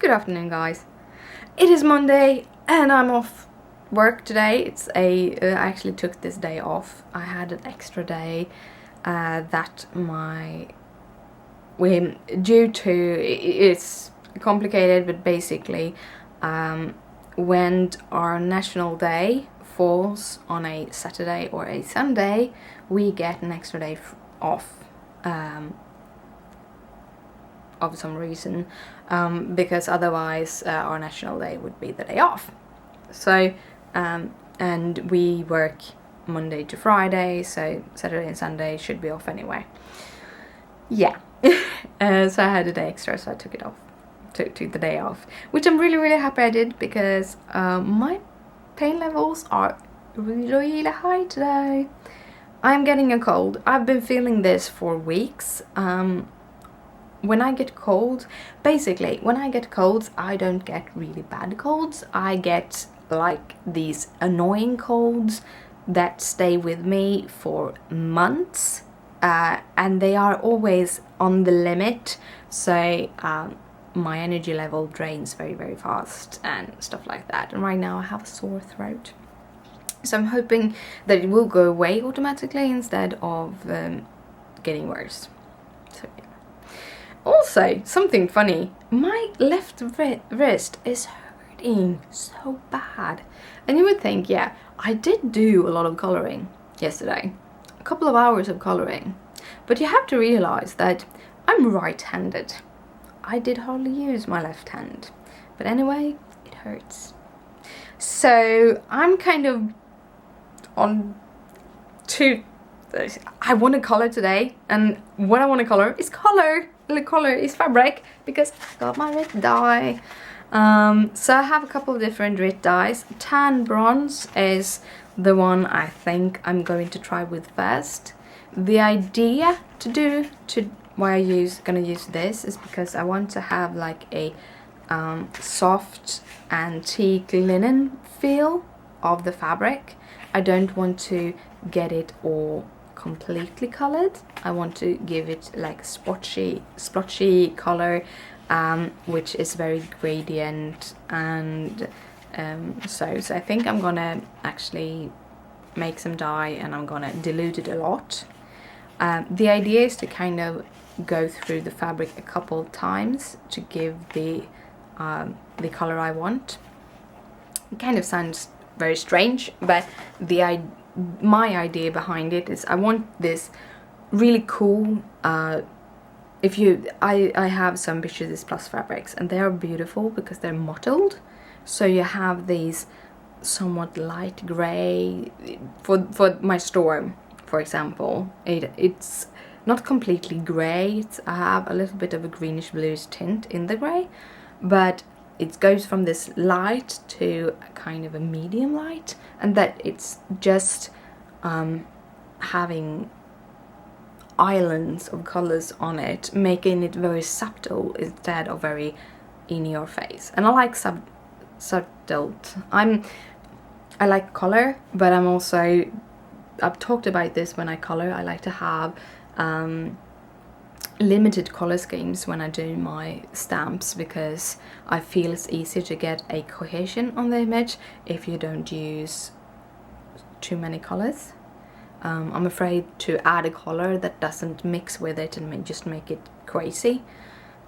Good afternoon, guys. It is Monday and I'm off work today. I actually took this day off. I had an extra day that due to, it's complicated, but basically when our national day falls on a Saturday or a Sunday, we get an extra day off. Of some reason, because otherwise our national day would be the day off. So and we work Monday to Friday, so Saturday and Sunday should be off anyway. Yeah. So I had a day extra, so I took it off, took the day off, which I'm really happy I did, because my pain levels are really high today. I'm getting a cold. I've been feeling this for weeks. When I get colds, I don't get really bad colds. I get like these annoying colds that stay with me for months, and they are always on the limit, so my energy level drains very fast and stuff like that. And right now I have a sore throat, so I'm hoping that it will go away automatically instead of getting worse. So yeah. Also, something funny, my left wrist is hurting so bad. And you would think, yeah, I did do a lot of colouring yesterday. A couple of hours of colouring. But you have to realise that I'm right-handed. I did hardly use my left hand. But anyway, it hurts. So I'm kind of on two. I want to colour today, and what I want to colour is fabric, because I got my red dye. So I have a couple of different red dyes. Tan bronze is the one I think I'm going to try with first. The idea why I'm gonna use this is because I want to have like a soft antique linen feel of the fabric. I don't want to get it all completely colored. I want to give it like splotchy color, which is very gradient, and so I think I'm gonna actually make some dye and I'm gonna dilute it a lot. The idea is to kind of go through the fabric a couple times to give the color I want. It kind of sounds very strange, but my idea behind it is I want this really cool, I have some Beaches Plus fabrics, and they are beautiful because they're mottled. So you have these somewhat light grey, for my storm, for example, it's not completely grey. I have a little bit of a greenish bluish tint in the grey, but it goes from this light to a kind of a medium light, and that it's just having islands of colors on it, making it very subtle instead of very in your face. And I like subtle. I like color, but I've talked about this when I color. I like to have limited color schemes when I do my stamps, because I feel it's easier to get a cohesion on the image if you don't use too many colors. I'm afraid to add a color that doesn't mix with it and just make it crazy.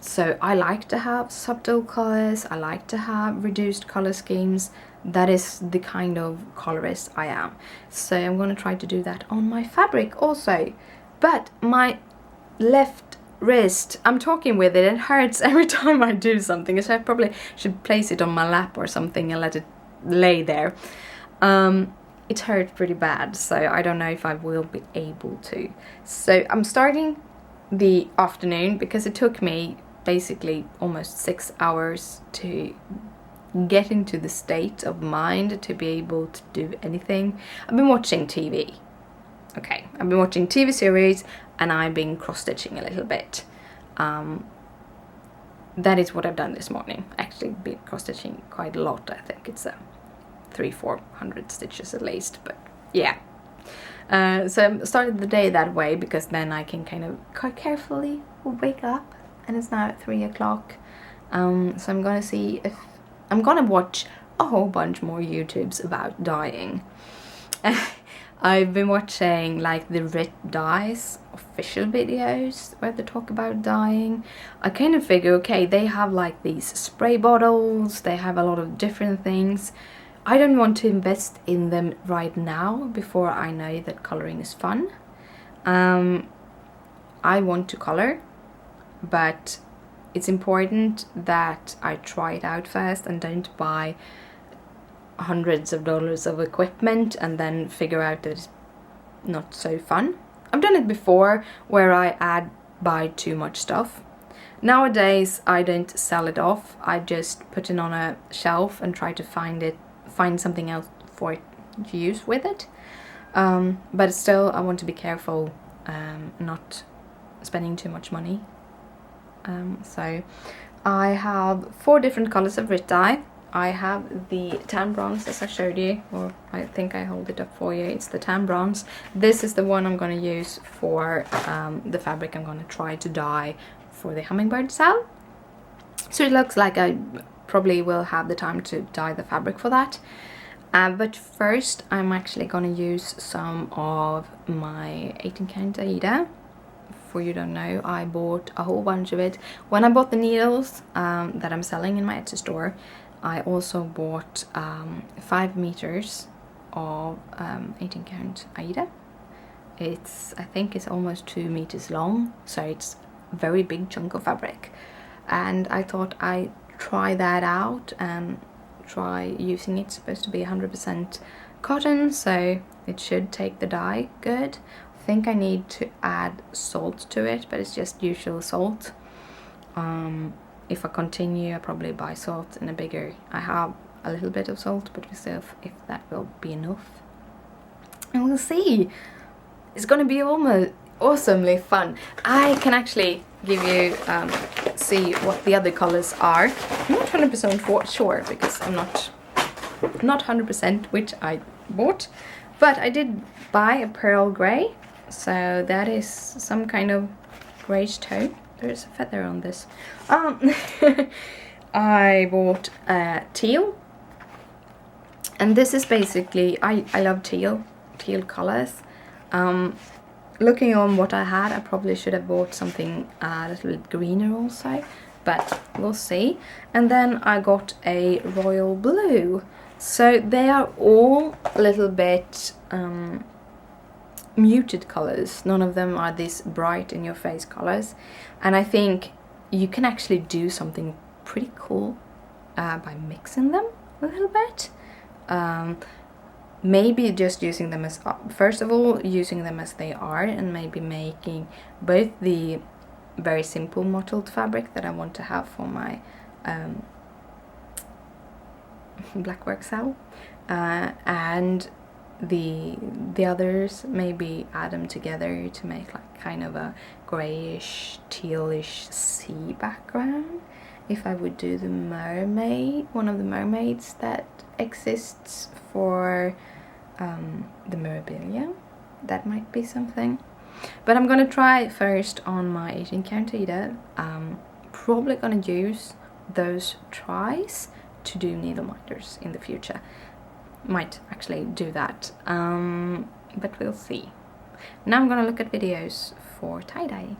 So I like to have subtle colors, I like to have reduced color schemes. That is the kind of colorist I am. So I'm going to try to do that on my fabric also. But my left wrist, I'm talking with it, it hurts every time I do something, so I probably should place it on my lap or something and let it lay there. It hurt pretty bad, so I don't know if I will be able to. So I'm starting the afternoon, because it took me basically almost 6 hours to get into the state of mind to be able to do anything. I've been watching TV. Okay, I've been watching TV series, and I've been cross-stitching a little bit. That is what I've done this morning. Actually been cross-stitching quite a lot. I think it's 300-400 stitches at least, but yeah. So I started the day that way, because then I can kind of quite carefully wake up, and it's now at 3 o'clock, So I'm gonna watch a whole bunch more YouTubes about dyeing. I've been watching like the Rit Dyes official videos where they talk about dyeing. I kind of figure, okay, they have like these spray bottles, they have a lot of different things. I don't want to invest in them right now before I know that coloring is fun. I want to color, but it's important that I try it out first and don't buy hundreds of dollars of equipment and then figure out that it's not so fun. I've done it before where I buy too much stuff. Nowadays I don't sell it off, I just put it on a shelf and try to find something else for it to use with it. But still I want to be careful not spending too much money. So I have 4 different colors of Rit dye. I have the tan bronze, as I showed you, or I think I hold it up for you. It's the tan bronze. This is the one I'm going to use for the fabric I'm going to try to dye for the hummingbird cell. So it looks like I probably will have the time to dye the fabric for that. But first I'm actually going to use some of my 18 count Aida. For you don't know, I bought a whole bunch of it. When I bought the needles that I'm selling in my Etsy store, I also bought 5 meters of 18 count Aida. I think it's almost 2 meters long, so it's a very big chunk of fabric. And I thought I'd try that out and try using it. It's supposed to be 100% cotton, so it should take the dye good. I think I need to add salt to it, but it's just usual salt. If I continue, I'll probably buy salt in a bigger. I have a little bit of salt, but we'll see if that will be enough. And we'll see. It's gonna be almost awesomely fun. I can actually give you see what the other colors are. I'm not 100% sure because I'm not 100% which I bought, but I did buy a pearl grey, so that is some kind of greyish tone. There's a feather on this. I bought teal, and this is basically, I love teal colors. Looking on what I had, I probably should have bought something a little bit greener also, but we'll see. And then I got a royal blue. So they are all a little bit muted colors. None of them are these bright in your face colors. And I think you can actually do something pretty cool by mixing them a little bit. Maybe just using them as, first of all, using them as they are, and maybe making both the very simple mottled fabric that I want to have for my black work cell, and the others, maybe add them together to make like kind of a greyish, tealish sea background. If I would do the mermaid, one of the mermaids that exists for the Mirabilia, that might be something. But I'm gonna try first on my 18 count Aida. Probably gonna use those tries to do needle minders in the future. Might actually do that, but we'll see. Now I'm gonna look at videos for tie-dye.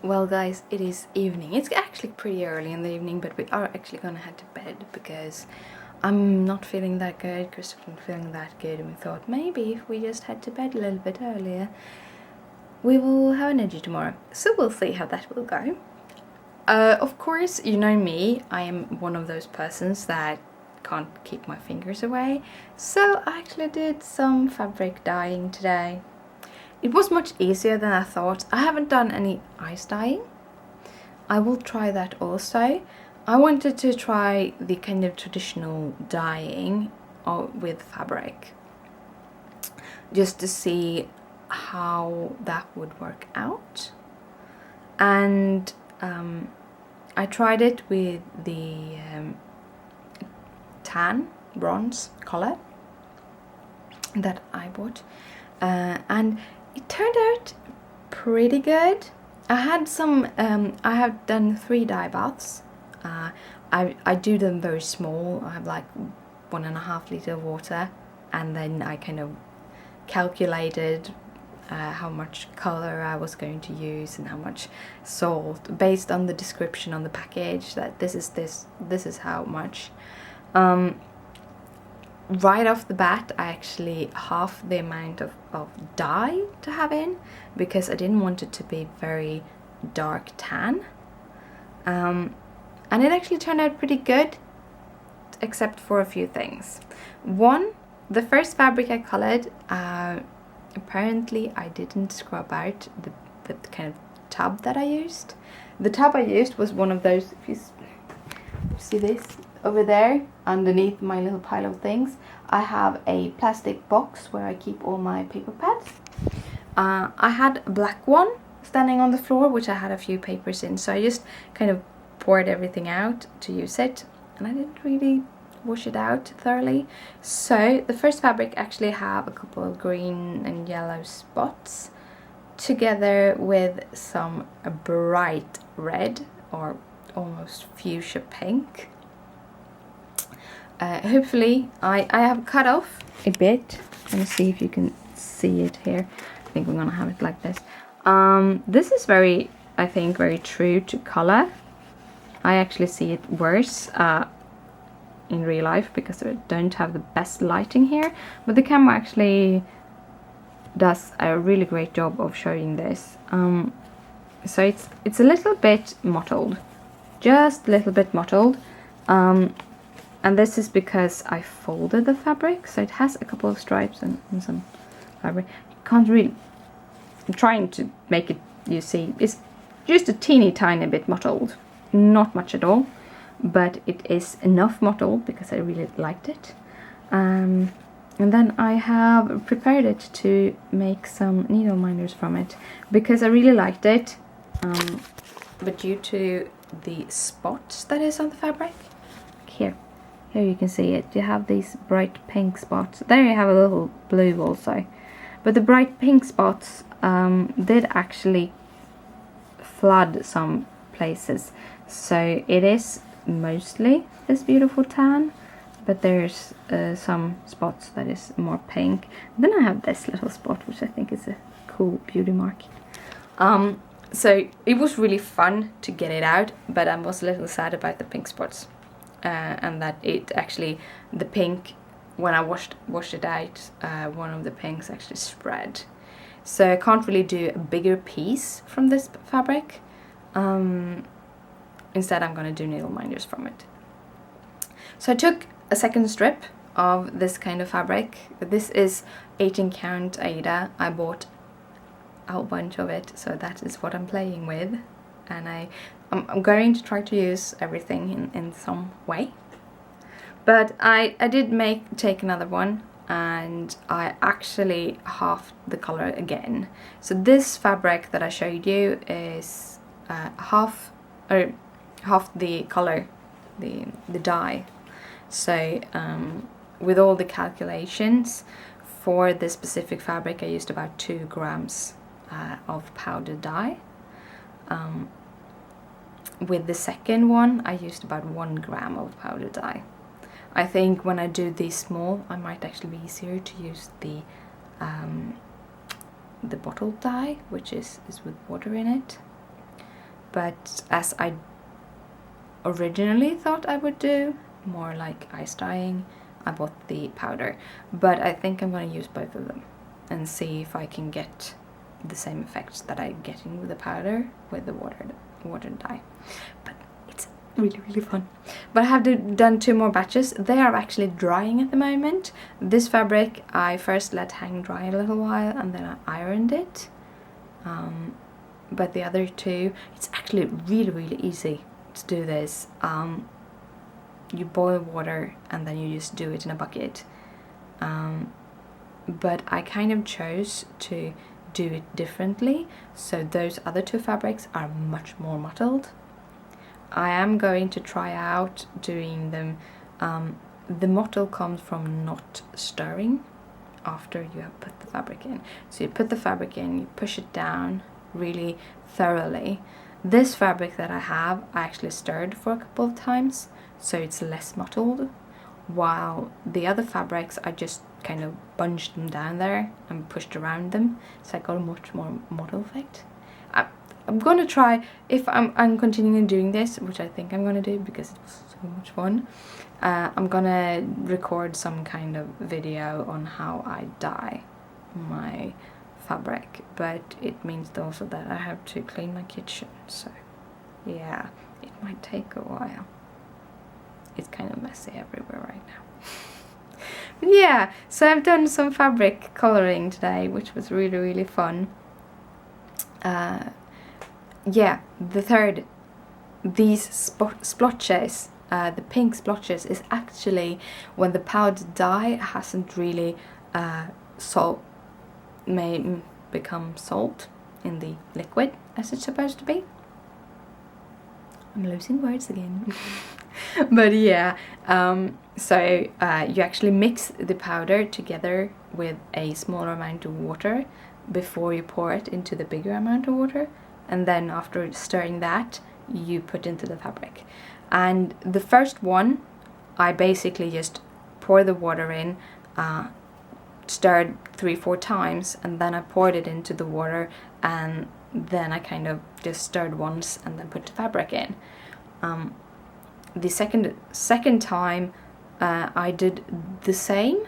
Well guys, it is evening. It's actually pretty early in the evening, but we are actually gonna head to bed because I'm not feeling that good, Christopher's not feeling that good, and we thought maybe if we just head to bed a little bit earlier, we will have energy tomorrow. So we'll see how that will go. Of course, you know me, I am one of those persons that can't keep my fingers away, so I actually did some fabric dyeing today. It was much easier than I thought. I haven't done any ice dyeing. I will try that also. I wanted to try the kind of traditional dyeing with fabric, just to see how that would work out. And I tried it with the tan bronze color that I bought, and it turned out pretty good. I had some I have done 3 dye baths I do them very small. I have like 1.5 liter of water, and then I kind of calculated how much color I was going to use and how much salt based on the description on the package, that this is how much. Right off the bat, I actually half the amount of dye to have in, because I didn't want it to be very dark tan. And it actually turned out pretty good, except for a few things. One, the first fabric I colored, apparently I didn't scrub out the kind of tub that I used. The tub I used was one of those, if you see this over there underneath my little pile of things, I have a plastic box where I keep all my paper pads. I had a black one standing on the floor, which I had a few papers in, so I just kind of poured everything out to use it, and I didn't really wash it out thoroughly. So the first fabric actually have a couple of green and yellow spots together with some bright red or almost fuchsia pink. Hopefully I have cut off a bit. Let me see if you can see it here. I think we're gonna have it like this. This is very, I think, very true to color. I actually see it worse in real life because I don't have the best lighting here, but the camera actually does a really great job of showing this. So it's a little bit mottled, just a little bit mottled, and this is because I folded the fabric, so it has a couple of stripes and some fabric. You can't really, I'm trying to make it, you see, it's just a teeny tiny bit mottled, not much at all, but it is enough mottled because I really liked it. And then I have prepared it to make some needle minders from it because I really liked it, but due to the spots that is on the fabric, here you can see it, you have these bright pink spots. There you have a little blue also, but the bright pink spots did actually flood some places, so it is mostly this beautiful tan, but there's some spots that is more pink. Then I have this little spot, which I think is a cool beauty mark. So it was really fun to get it out, but I was a little sad about the pink spots, and that it actually, the pink, when I washed it out, one of the pinks actually spread. So I can't really do a bigger piece from this fabric. Instead I'm going to do needle minders from it. So I took a second strip of this kind of fabric. This is 18 count Aida. I bought a whole bunch of it, so that is what I'm playing with, and I'm going to try to use everything in some way. But I did take another one, and I actually halved the color again. So this fabric that I showed you is half the color, the dye. So with all the calculations for this specific fabric, I used about 2 grams of powdered dye. With the second one, I used about 1 gram of powdered dye. I think when I do these small, I might actually be easier to use the bottled dye, which is with water in it. But as I originally thought I would do, more like ice dyeing, I bought the powder. But I think I'm going to use both of them and see if I can get the same effects that I'm getting with the powder with the water dye. But it's really, really fun. But I have done 2 more batches. They are actually drying at the moment. This fabric I first let hang dry a little while, and then I ironed it. But the other 2, it's actually really, really easy to do this. You boil water and then you just do it in a bucket. But I kind of chose to do it differently, so those other 2 fabrics are much more mottled. I am going to try out doing them. The mottle comes from not stirring after you have put the fabric in. So you put the fabric in, you push it down really thoroughly, This fabric that I have, I actually stirred for a couple of times, so it's less mottled, while the other fabrics I just kind of bunched them down there and pushed around them, so I got a much more mottled effect. I'm gonna try, if I'm continuing doing this, which I think I'm gonna do because it was so much fun, I'm gonna record some kind of video on how I dye my fabric, but it means also that I have to clean my kitchen, so yeah, it might take a while. It's kind of messy everywhere right now. But yeah, so I've done some fabric coloring today, which was really, really fun. Yeah, the third, these splotches, the pink splotches, is actually when the powdered dye hasn't really may become salt in the liquid as it's supposed to be. I'm losing words again. But yeah, so you actually mix the powder together with a smaller amount of water before you pour it into the bigger amount of water, and then after stirring that, you put into the fabric. And the first one, I basically just pour the water in, stirred 3-4 times, and then I poured it into the water, and then I kind of just stirred once and then put the fabric in. The second time I did the same,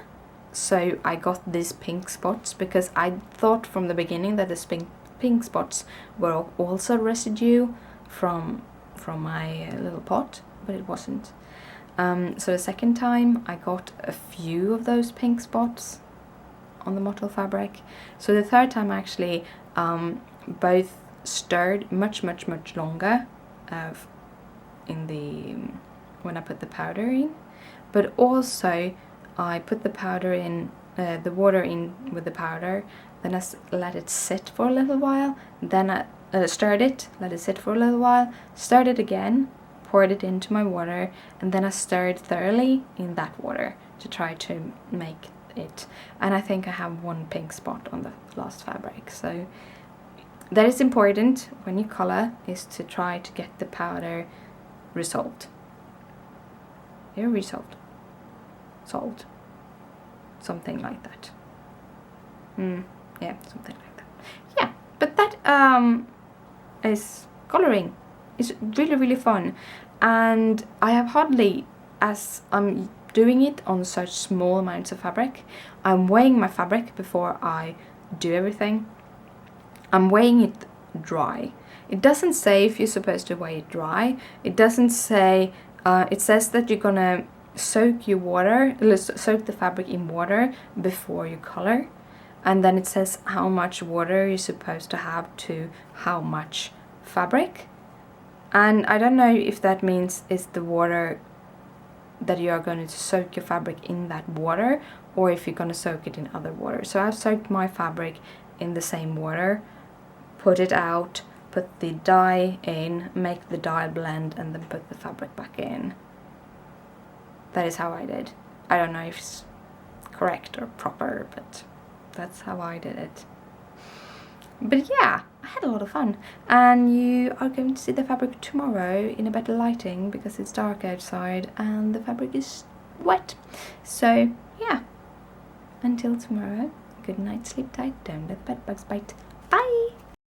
so I got these pink spots because I thought from the beginning that the pink spots were also residue from my little pot, but it wasn't. So the second time I got a few of those pink spots on the mottled fabric. So the third time I actually both stirred much longer when I put the powder in, but also I put the powder in, the water in with the powder, then I let it sit for a little while, then I stirred it, let it sit for a little while, stirred it again, poured it into my water, and then I stirred thoroughly in that water to try to make it. And I think I have one pink spot on the last fabric. So that is important when you color, is to try to get the powder resolved. Yeah, resolved. Solved. Something like that. Yeah, something like that. Yeah, but that is coloring. It's really fun, and I have hardly, as I'm doing it on such small amounts of fabric, I'm weighing my fabric before I do everything. I'm weighing it dry. It doesn't say if you're supposed to weigh it dry. It doesn't say, it says that you're gonna soak the fabric in water before you color, and then it says how much water you're supposed to have to how much fabric. And I don't know if that means it's the water that you are going to soak your fabric in that water, or if you're going to soak it in other water. So I've soaked my fabric in the same water, put it out, put the dye in, make the dye blend, and then put the fabric back in. That is how I did. I don't know if it's correct or proper, but that's how I did it. But yeah, I had a lot of fun, and you are going to see the fabric tomorrow in a better lighting because it's dark outside and the fabric is wet. So yeah, until tomorrow, good night, sleep tight, don't let the bed bugs bite.